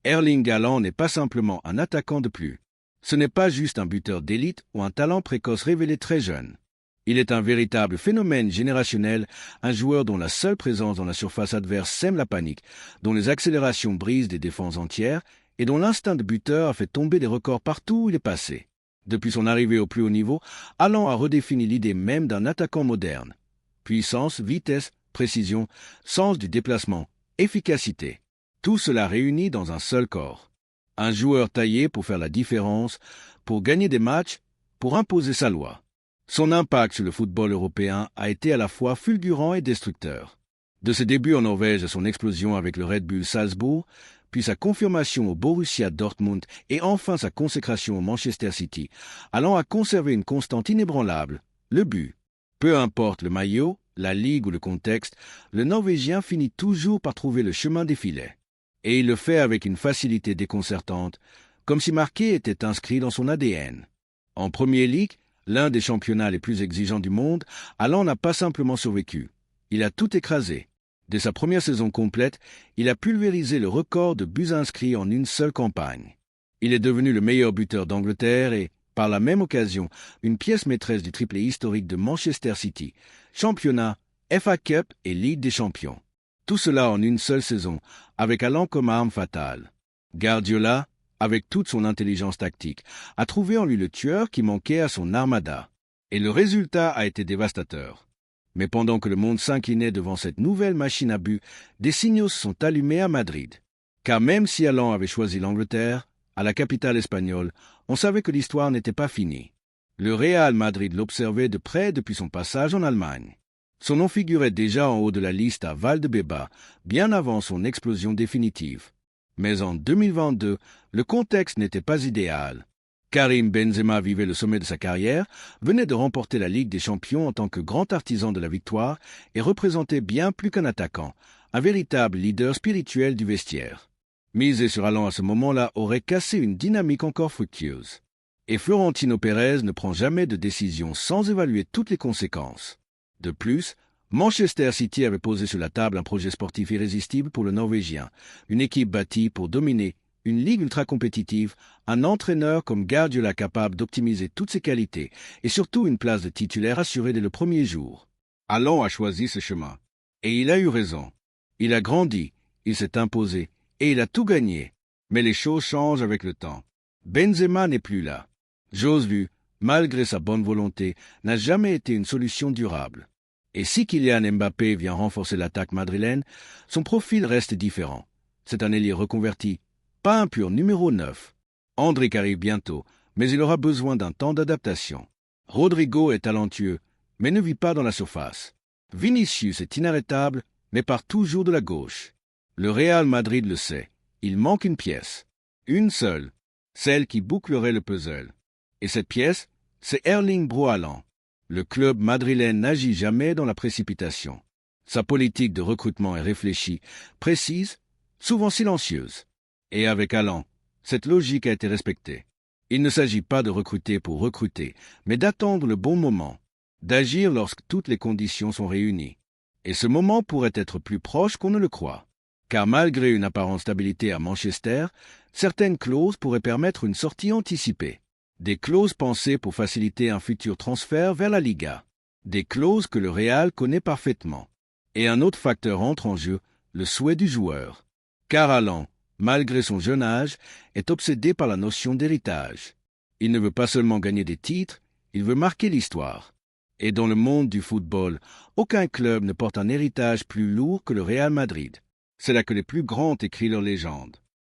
Erling Haaland n'est pas simplement un attaquant de plus. Ce n'est pas juste un buteur d'élite ou un talent précoce révélé très jeune. Il est un véritable phénomène générationnel, un joueur dont la seule présence dans la surface adverse sème la panique, dont les accélérations brisent des défenses entières et dont l'instinct de buteur a fait tomber des records partout où il est passé. Depuis son arrivée au plus haut niveau, Haaland a redéfini l'idée même d'un attaquant moderne. Puissance, vitesse, précision, sens du déplacement, efficacité. Tout cela réuni dans un seul corps. Un joueur taillé pour faire la différence, pour gagner des matchs, pour imposer sa loi. Son impact sur le football européen a été à la fois fulgurant et destructeur. De ses débuts en Norvège à son explosion avec le Red Bull Salzbourg, puis sa confirmation au Borussia Dortmund et enfin sa consécration au Manchester City, Haaland a conservé une constante inébranlable, le but. Peu importe le maillot, la ligue ou le contexte, le Norvégien finit toujours par trouver le chemin des filets. Et il le fait avec une facilité déconcertante, comme si marquer était inscrit dans son ADN. En Premier League, l'un des championnats les plus exigeants du monde, Haaland n'a pas simplement survécu. Il a tout écrasé. Dès sa première saison complète, il a pulvérisé le record de buts inscrits en une seule campagne. Il est devenu le meilleur buteur d'Angleterre et, par la même occasion, une pièce maîtresse du triplé historique de Manchester City, championnat, FA Cup et Ligue des Champions. Tout cela en une seule saison, avec Haaland comme arme fatale. Guardiola, avec toute son intelligence tactique, a trouvé en lui le tueur qui manquait à son armada. Et le résultat a été dévastateur. Mais pendant que le monde s'inclinait devant cette nouvelle machine à but, des signaux se sont allumés à Madrid. Car même si Haaland avait choisi l'Angleterre, à la capitale espagnole, on savait que l'histoire n'était pas finie. Le Real Madrid l'observait de près depuis son passage en Allemagne. Son nom figurait déjà en haut de la liste à Valdebebas, bien avant son explosion définitive. Mais en 2022, le contexte n'était pas idéal. Karim Benzema vivait le sommet de sa carrière, venait de remporter la Ligue des Champions en tant que grand artisan de la victoire et représentait bien plus qu'un attaquant, un véritable leader spirituel du vestiaire. Miser sur Haaland à ce moment-là aurait cassé une dynamique encore fructueuse. Et Florentino Pérez ne prend jamais de décision sans évaluer toutes les conséquences. De plus, Manchester City avait posé sur la table un projet sportif irrésistible pour le Norvégien, une équipe bâtie pour dominer, une ligue ultra-compétitive, un entraîneur comme Guardiola capable d'optimiser toutes ses qualités et surtout une place de titulaire assurée dès le premier jour. Haaland a choisi ce chemin. Et il a eu raison. Il a grandi, il s'est imposé et il a tout gagné. Mais les choses changent avec le temps. Benzema n'est plus là. Joselu, malgré sa bonne volonté, n'a jamais été une solution durable. Et si Kylian Mbappé vient renforcer l'attaque madrilène, son profil reste différent. C'est un ailier reconverti, pas un pur numéro 9. Endrick arrive bientôt, mais il aura besoin d'un temps d'adaptation. Rodrigo est talentueux, mais ne vit pas dans la surface. Vinicius est inarrêtable, mais part toujours de la gauche. Le Real Madrid le sait, il manque une pièce. Une seule, celle qui bouclerait le puzzle. Et cette pièce, c'est Erling Braut Haaland. Le club madrilène n'agit jamais dans la précipitation. Sa politique de recrutement est réfléchie, précise, souvent silencieuse. Et avec Haaland, cette logique a été respectée. Il ne s'agit pas de recruter pour recruter, mais d'attendre le bon moment, d'agir lorsque toutes les conditions sont réunies. Et ce moment pourrait être plus proche qu'on ne le croit. Car malgré une apparente stabilité à Manchester, certaines clauses pourraient permettre une sortie anticipée. Des clauses pensées pour faciliter un futur transfert vers la Liga. Des clauses que le Real connaît parfaitement. Et un autre facteur entre en jeu, le souhait du joueur. Car Haaland, malgré son jeune âge, est obsédé par la notion d'héritage. Il ne veut pas seulement gagner des titres, il veut marquer l'histoire. Et dans le monde du football, aucun club ne porte un héritage plus lourd que le Real Madrid. C'est là que les plus grands écrivent leur légende.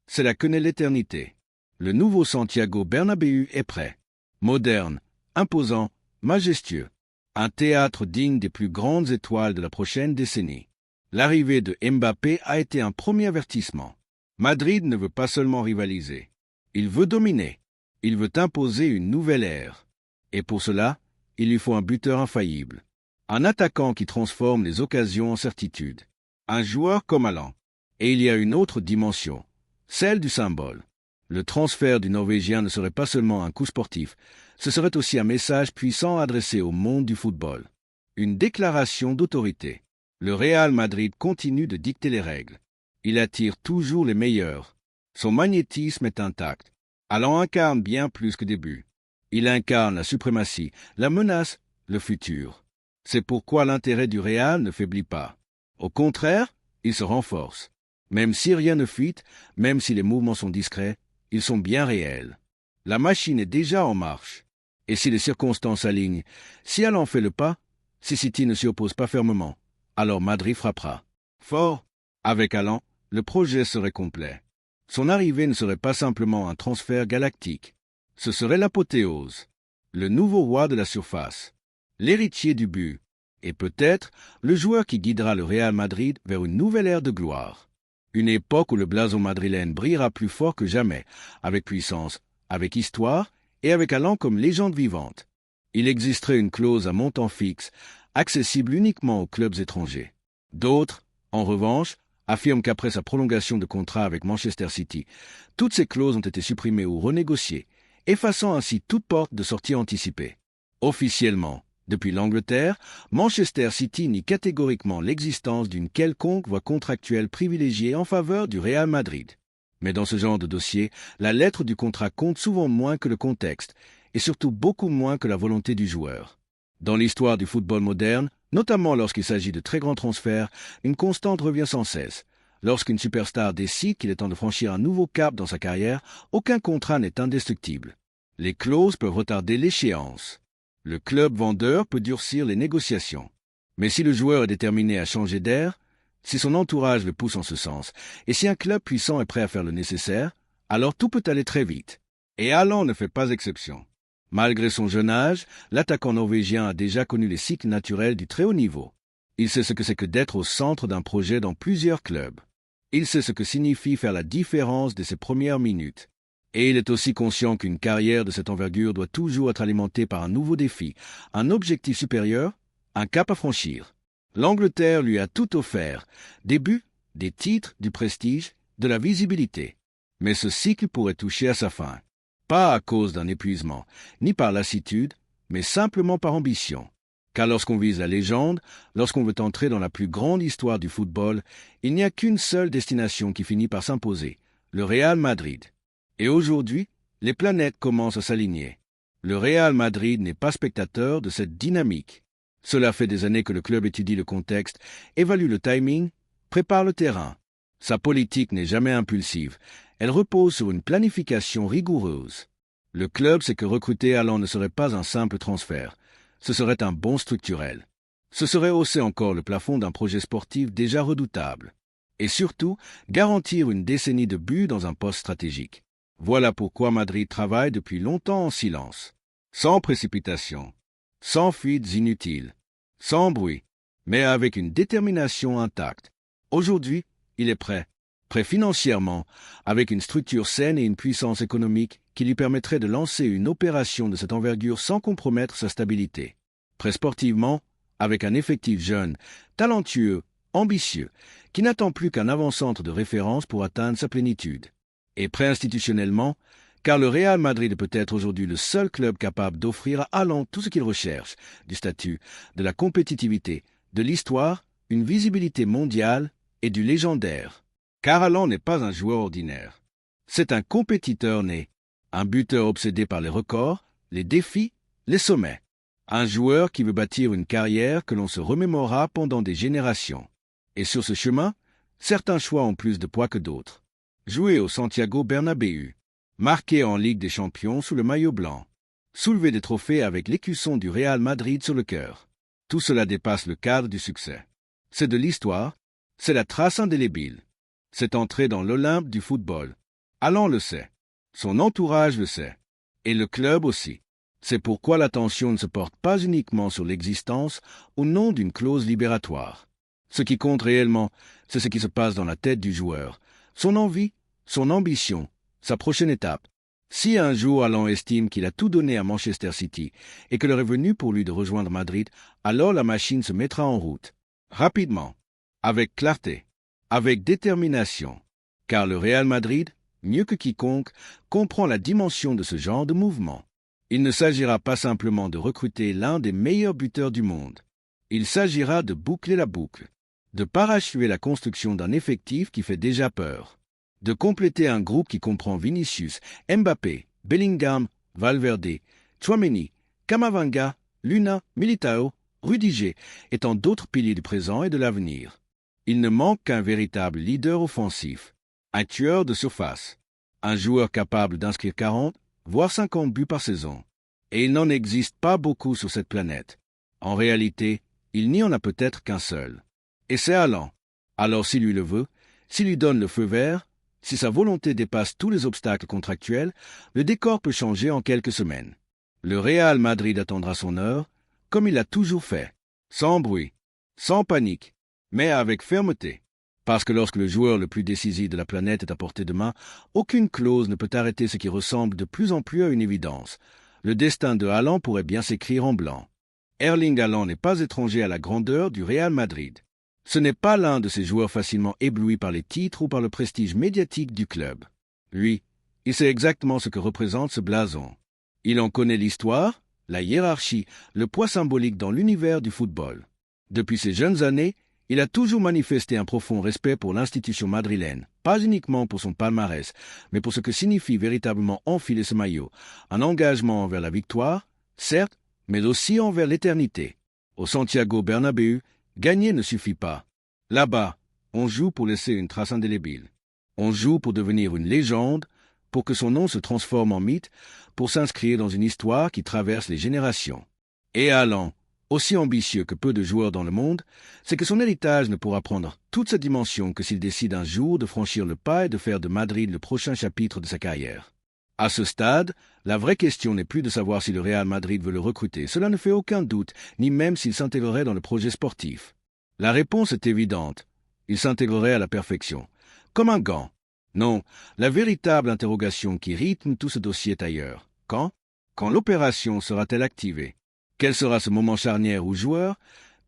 C'est là que naît l'éternité. Le nouveau Santiago Bernabéu est prêt. Moderne, imposant, majestueux. Un théâtre digne des plus grandes étoiles de la prochaine décennie. L'arrivée de Mbappé a été un premier avertissement. Madrid ne veut pas seulement rivaliser. Il veut dominer. Il veut imposer une nouvelle ère. Et pour cela, il lui faut un buteur infaillible. Un attaquant qui transforme les occasions en certitude. Un joueur comme Haaland. Et il y a une autre dimension, celle du symbole. Le transfert du Norvégien ne serait pas seulement un coup sportif, ce serait aussi un message puissant adressé au monde du football. Une déclaration d'autorité. Le Real Madrid continue de dicter les règles. Il attire toujours les meilleurs. Son magnétisme est intact. Allan incarne bien plus que des buts. Il incarne la suprématie, la menace, le futur. C'est pourquoi l'intérêt du Real ne faiblit pas. Au contraire, il se renforce. Même si rien ne fuite, même si les mouvements sont discrets, ils sont bien réels. La machine est déjà en marche. Et si les circonstances s'alignent, si Allan fait le pas, si City ne s'y oppose pas fermement, alors Madrid frappera. Fort, avec Allan, le projet serait complet. Son arrivée ne serait pas simplement un transfert galactique. Ce serait l'apothéose, le nouveau roi de la surface, l'héritier du but, et peut-être le joueur qui guidera le Real Madrid vers une nouvelle ère de gloire. Une époque où le blason madrilène brillera plus fort que jamais, avec puissance, avec histoire et avec Allan comme légende vivante. Il existerait une clause à montant fixe, accessible uniquement aux clubs étrangers. D'autres, en revanche, affirment qu'après sa prolongation de contrat avec Manchester City, toutes ces clauses ont été supprimées ou renégociées, effaçant ainsi toute porte de sortie anticipée. Officiellement, depuis l'Angleterre, Manchester City nie catégoriquement l'existence d'une quelconque voie contractuelle privilégiée en faveur du Real Madrid. Mais dans ce genre de dossier, la lettre du contrat compte souvent moins que le contexte, et surtout beaucoup moins que la volonté du joueur. Dans l'histoire du football moderne, notamment lorsqu'il s'agit de très grands transferts, une constante revient sans cesse. Lorsqu'une superstar décide qu'il est temps de franchir un nouveau cap dans sa carrière, aucun contrat n'est indestructible. Les clauses peuvent retarder l'échéance. Le club vendeur peut durcir les négociations. Mais si le joueur est déterminé à changer d'air, si son entourage le pousse en ce sens, et si un club puissant est prêt à faire le nécessaire, alors tout peut aller très vite. Et Allan ne fait pas exception. Malgré son jeune âge, l'attaquant norvégien a déjà connu les cycles naturels du très haut niveau. Il sait ce que c'est que d'être au centre d'un projet dans plusieurs clubs. Il sait ce que signifie faire la différence dès ses premières minutes. Et il est aussi conscient qu'une carrière de cette envergure doit toujours être alimentée par un nouveau défi, un objectif supérieur, un cap à franchir. L'Angleterre lui a tout offert, des buts, des titres, du prestige, de la visibilité. Mais ce cycle pourrait toucher à sa fin. Pas à cause d'un épuisement, ni par lassitude, mais simplement par ambition. Car lorsqu'on vise la légende, lorsqu'on veut entrer dans la plus grande histoire du football, il n'y a qu'une seule destination qui finit par s'imposer, le Real Madrid. Et aujourd'hui, les planètes commencent à s'aligner. Le Real Madrid n'est pas spectateur de cette dynamique. Cela fait des années que le club étudie le contexte, évalue le timing, prépare le terrain. Sa politique n'est jamais impulsive. Elle repose sur une planification rigoureuse. Le club sait que recruter Allan ne serait pas un simple transfert. Ce serait un bond structurel. Ce serait hausser encore le plafond d'un projet sportif déjà redoutable. Et surtout, garantir une décennie de buts dans un poste stratégique. Voilà pourquoi Madrid travaille depuis longtemps en silence. Sans précipitation. Sans fuites inutiles. Sans bruit. Mais avec une détermination intacte. Aujourd'hui, il est prêt. Prêt financièrement, avec une structure saine et une puissance économique qui lui permettrait de lancer une opération de cette envergure sans compromettre sa stabilité. Prêt sportivement, avec un effectif jeune, talentueux, ambitieux, qui n'attend plus qu'un avant-centre de référence pour atteindre sa plénitude. Et prêt institutionnellement, car le Real Madrid est peut-être aujourd'hui le seul club capable d'offrir à Allan tout ce qu'il recherche, du statut, de la compétitivité, de l'histoire, une visibilité mondiale et du légendaire. Car Allan n'est pas un joueur ordinaire. C'est un compétiteur né, un buteur obsédé par les records, les défis, les sommets. Un joueur qui veut bâtir une carrière que l'on se remémorera pendant des générations. Et sur ce chemin, certains choix ont plus de poids que d'autres. Jouer au Santiago Bernabéu, marquer en Ligue des Champions sous le maillot blanc, soulever des trophées avec l'écusson du Real Madrid sur le cœur. Tout cela dépasse le cadre du succès. C'est de l'histoire, c'est la trace indélébile. C'est entrer dans l'Olympe du football. Allan le sait, son entourage le sait, et le club aussi. C'est pourquoi l'attention ne se porte pas uniquement sur l'existence au nom d'une clause libératoire. Ce qui compte réellement, c'est ce qui se passe dans la tête du joueur, son envie, son ambition, sa prochaine étape. Si un jour Allan estime qu'il a tout donné à Manchester City et que l'heure est venue pour lui de rejoindre Madrid, alors la machine se mettra en route. Rapidement, avec clarté, avec détermination. Car le Real Madrid, mieux que quiconque, comprend la dimension de ce genre de mouvement. Il ne s'agira pas simplement de recruter l'un des meilleurs buteurs du monde. Il s'agira de boucler la boucle, de parachever la construction d'un effectif qui fait déjà peur, de compléter un groupe qui comprend Vinicius, Mbappé, Bellingham, Valverde, Tchouaméni, Camavinga, Luna, Militao, Rudiger et tant d'autres piliers du présent et de l'avenir. Il ne manque qu'un véritable leader offensif, un tueur de surface, un joueur capable d'inscrire 40, voire 50 buts par saison. Et il n'en existe pas beaucoup sur cette planète. En réalité, il n'y en a peut-être qu'un seul. Et c'est Haaland. Alors s'il lui le veut, s'il lui donne le feu vert, si sa volonté dépasse tous les obstacles contractuels, le décor peut changer en quelques semaines. Le Real Madrid attendra son heure, comme il l'a toujours fait, sans bruit, sans panique, mais avec fermeté. Parce que lorsque le joueur le plus décisif de la planète est à portée de main, aucune clause ne peut arrêter ce qui ressemble de plus en plus à une évidence. Le destin de Haaland pourrait bien s'écrire en blanc. Erling Haaland n'est pas étranger à la grandeur du Real Madrid. Ce n'est pas l'un de ces joueurs facilement éblouis par les titres ou par le prestige médiatique du club. Lui, il sait exactement ce que représente ce blason. Il en connaît l'histoire, la hiérarchie, le poids symbolique dans l'univers du football. Depuis ses jeunes années, il a toujours manifesté un profond respect pour l'institution madrilène, pas uniquement pour son palmarès, mais pour ce que signifie véritablement enfiler ce maillot, un engagement envers la victoire, certes, mais aussi envers l'éternité. Au Santiago Bernabéu, gagner ne suffit pas. Là-bas, on joue pour laisser une trace indélébile. On joue pour devenir une légende, pour que son nom se transforme en mythe, pour s'inscrire dans une histoire qui traverse les générations. Et Haaland, aussi ambitieux que peu de joueurs dans le monde, c'est que son héritage ne pourra prendre toute sa dimension que s'il décide un jour de franchir le pas et de faire de Madrid le prochain chapitre de sa carrière. À ce stade, la vraie question n'est plus de savoir si le Real Madrid veut le recruter, cela ne fait aucun doute, ni même s'il s'intégrerait dans le projet sportif. La réponse est évidente, il s'intégrerait à la perfection, comme un gant. Non, la véritable interrogation qui rythme tout ce dossier est ailleurs. Quand l'opération sera-t-elle activée? Quel sera ce moment charnière où joueurs,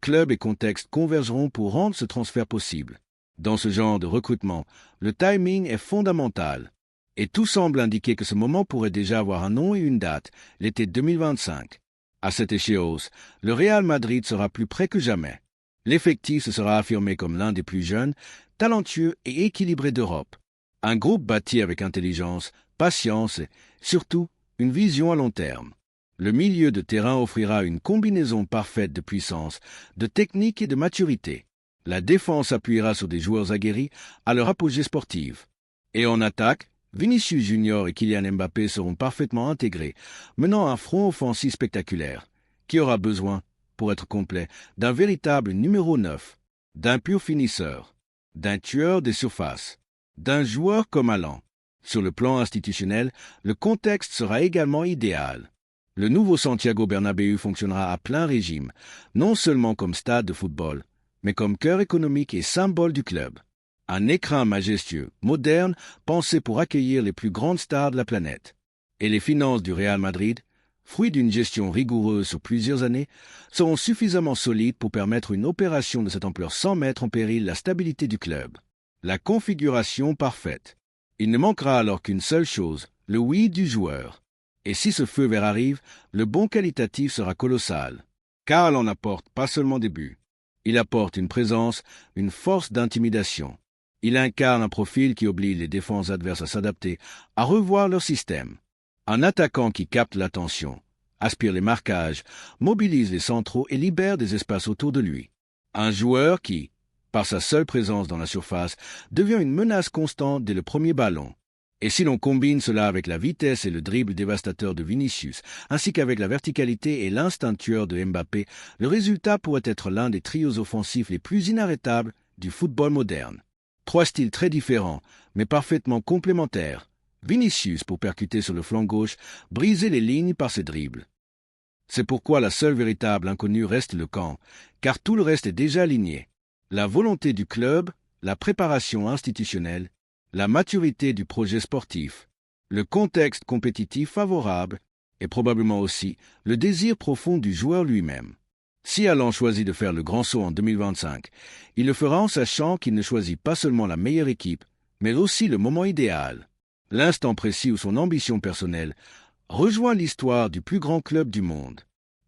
clubs et contextes convergeront pour rendre ce transfert possible? Dans ce genre de recrutement, le timing est fondamental. Et tout semble indiquer que ce moment pourrait déjà avoir un nom et une date, l'été 2025. À cette échéance, le Real Madrid sera plus près que jamais. L'effectif se sera affirmé comme l'un des plus jeunes, talentueux et équilibrés d'Europe. Un groupe bâti avec intelligence, patience et, surtout, une vision à long terme. Le milieu de terrain offrira une combinaison parfaite de puissance, de technique et de maturité. La défense appuiera sur des joueurs aguerris à leur apogée sportive. Et en attaque, Vinicius Junior et Kylian Mbappé seront parfaitement intégrés, menant un front offensif spectaculaire, qui aura besoin, pour être complet, d'un véritable numéro 9, d'un pur finisseur, d'un tueur des surfaces, d'un joueur comme Haaland. Sur le plan institutionnel, le contexte sera également idéal. Le nouveau Santiago Bernabéu fonctionnera à plein régime, non seulement comme stade de football, mais comme cœur économique et symbole du club. Un écrin majestueux, moderne, pensé pour accueillir les plus grandes stars de la planète. Et les finances du Real Madrid, fruit d'une gestion rigoureuse sur plusieurs années, seront suffisamment solides pour permettre une opération de cette ampleur sans mettre en péril la stabilité du club. La configuration parfaite. Il ne manquera alors qu'une seule chose, le oui du joueur. Et si ce feu vert arrive, le bond qualitatif sera colossal. Car il en apporte pas seulement des buts. Il apporte une présence, une force d'intimidation. Il incarne un profil qui oblige les défenses adverses à s'adapter, à revoir leur système. Un attaquant qui capte l'attention, aspire les marquages, mobilise les centraux et libère des espaces autour de lui. Un joueur qui, par sa seule présence dans la surface, devient une menace constante dès le premier ballon. Et si l'on combine cela avec la vitesse et le dribble dévastateur de Vinicius, ainsi qu'avec la verticalité et l'instinct tueur de Mbappé, le résultat pourrait être l'un des trios offensifs les plus inarrêtables du football moderne. Trois styles très différents, mais parfaitement complémentaires. Vinicius pour percuter sur le flanc gauche, briser les lignes par ses dribbles. C'est pourquoi la seule véritable inconnue reste le camp, car tout le reste est déjà aligné. La volonté du club, la préparation institutionnelle, la maturité du projet sportif, le contexte compétitif favorable et probablement aussi le désir profond du joueur lui-même. Si Haaland choisit de faire le grand saut en 2025, il le fera en sachant qu'il ne choisit pas seulement la meilleure équipe, mais aussi le moment idéal, l'instant précis où son ambition personnelle rejoint l'histoire du plus grand club du monde.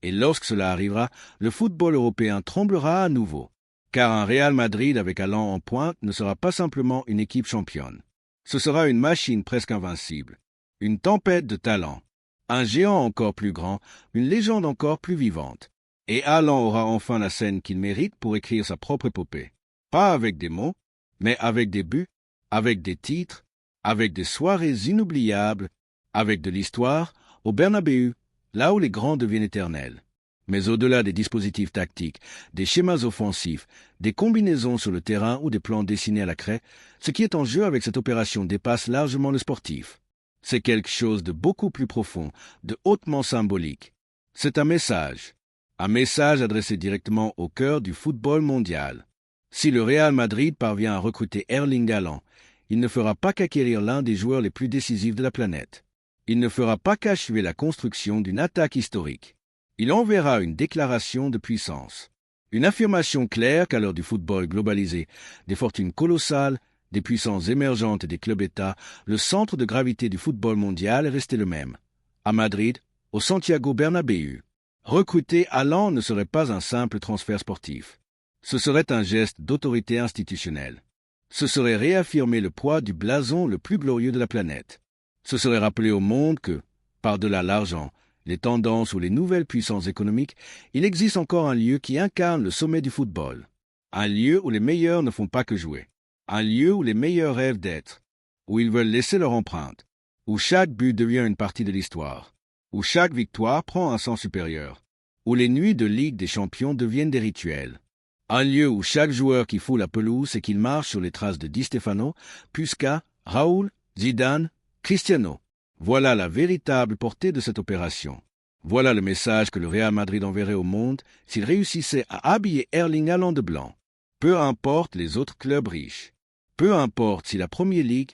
Et lorsque cela arrivera, le football européen tremblera à nouveau. Car un Real Madrid avec Haaland en pointe ne sera pas simplement une équipe championne. Ce sera une machine presque invincible, une tempête de talent, un géant encore plus grand, une légende encore plus vivante. Et Haaland aura enfin la scène qu'il mérite pour écrire sa propre épopée. Pas avec des mots, mais avec des buts, avec des titres, avec des soirées inoubliables, avec de l'histoire, au Bernabéu, là où les grands deviennent éternels. Mais au-delà des dispositifs tactiques, des schémas offensifs, des combinaisons sur le terrain ou des plans dessinés à la craie, ce qui est en jeu avec cette opération dépasse largement le sportif. C'est quelque chose de beaucoup plus profond, de hautement symbolique. C'est un message adressé directement au cœur du football mondial. Si le Real Madrid parvient à recruter Erling Haaland, il ne fera pas qu'acquérir l'un des joueurs les plus décisifs de la planète. Il ne fera pas qu'achever la construction d'une attaque historique. Il enverra une déclaration de puissance. Une affirmation claire qu'à l'heure du football globalisé, des fortunes colossales, des puissances émergentes et des clubs-États, le centre de gravité du football mondial est resté le même. À Madrid, au Santiago Bernabéu. Recruter Haaland ne serait pas un simple transfert sportif. Ce serait un geste d'autorité institutionnelle. Ce serait réaffirmer le poids du blason le plus glorieux de la planète. Ce serait rappeler au monde que, par-delà l'argent, les tendances ou les nouvelles puissances économiques, il existe encore un lieu qui incarne le sommet du football. Un lieu où les meilleurs ne font pas que jouer. Un lieu où les meilleurs rêvent d'être. Où ils veulent laisser leur empreinte. Où chaque but devient une partie de l'histoire. Où chaque victoire prend un sens supérieur. Où les nuits de Ligue des Champions deviennent des rituels. Un lieu où chaque joueur qui foule la pelouse et qu'il marche sur les traces de Di Stefano, Puskas, Raoul, Zidane, Cristiano. Voilà la véritable portée de cette opération. Voilà le message que le Real Madrid enverrait au monde s'il réussissait à habiller Erling Haaland de blanc. Peu importe les autres clubs riches. Peu importe si la Premier League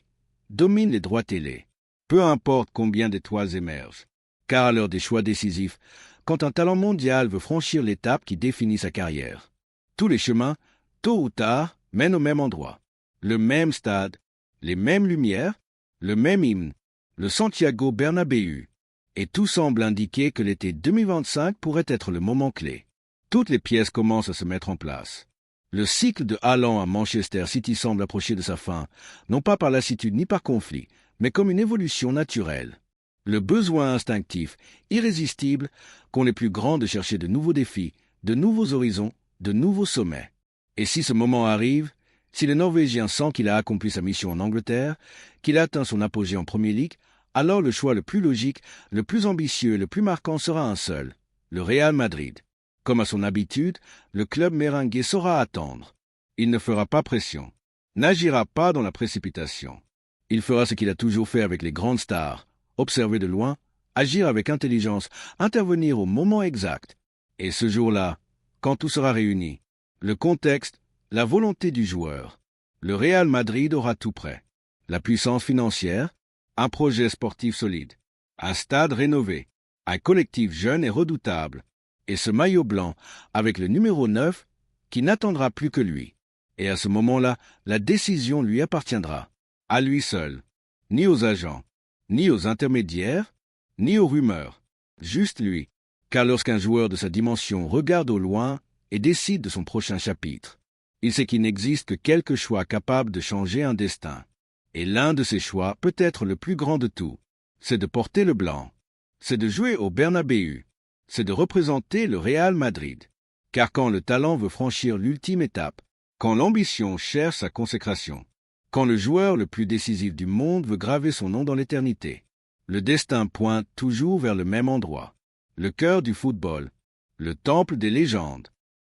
domine les droits télé. Peu importe combien d'étoiles émergent. Car à l'heure des choix décisifs, quand un talent mondial veut franchir l'étape qui définit sa carrière, tous les chemins, tôt ou tard, mènent au même endroit. Le même stade, les mêmes lumières, le même hymne, le Santiago Bernabéu. Et tout semble indiquer que l'été 2025 pourrait être le moment clé. Toutes les pièces commencent à se mettre en place. Le cycle de Haaland à Manchester City semble approcher de sa fin, non pas par lassitude ni par conflit, mais comme une évolution naturelle. Le besoin instinctif, irrésistible, qu'ont les plus grands de chercher de nouveaux défis, de nouveaux horizons, de nouveaux sommets. Et si ce moment arrive, si le Norvégien sent qu'il a accompli sa mission en Angleterre, qu'il a atteint son apogée en Premier League, alors le choix le plus logique, le plus ambitieux et le plus marquant sera un seul, le Real Madrid. Comme à son habitude, le club merengue saura attendre. Il ne fera pas pression, n'agira pas dans la précipitation. Il fera ce qu'il a toujours fait avec les grandes stars, observer de loin, agir avec intelligence, intervenir au moment exact. Et ce jour-là, quand tout sera réuni, le contexte, la volonté du joueur, le Real Madrid aura tout prêt. La puissance financière, un projet sportif solide, un stade rénové, un collectif jeune et redoutable, et ce maillot blanc avec le numéro 9 qui n'attendra plus que lui. Et à ce moment-là, la décision lui appartiendra, à lui seul, ni aux agents, ni aux intermédiaires, ni aux rumeurs, juste lui. Car lorsqu'un joueur de sa dimension regarde au loin et décide de son prochain chapitre, il sait qu'il n'existe que quelques choix capables de changer un destin. Et l'un de ces choix, peut être le plus grand de tout, c'est de porter le blanc. C'est de jouer au Bernabéu. C'est de représenter le Real Madrid. Car quand le talent veut franchir l'ultime étape, quand l'ambition cherche sa consécration, quand le joueur le plus décisif du monde veut graver son nom dans l'éternité, le destin pointe toujours vers le même endroit, le cœur du football, le temple des légendes,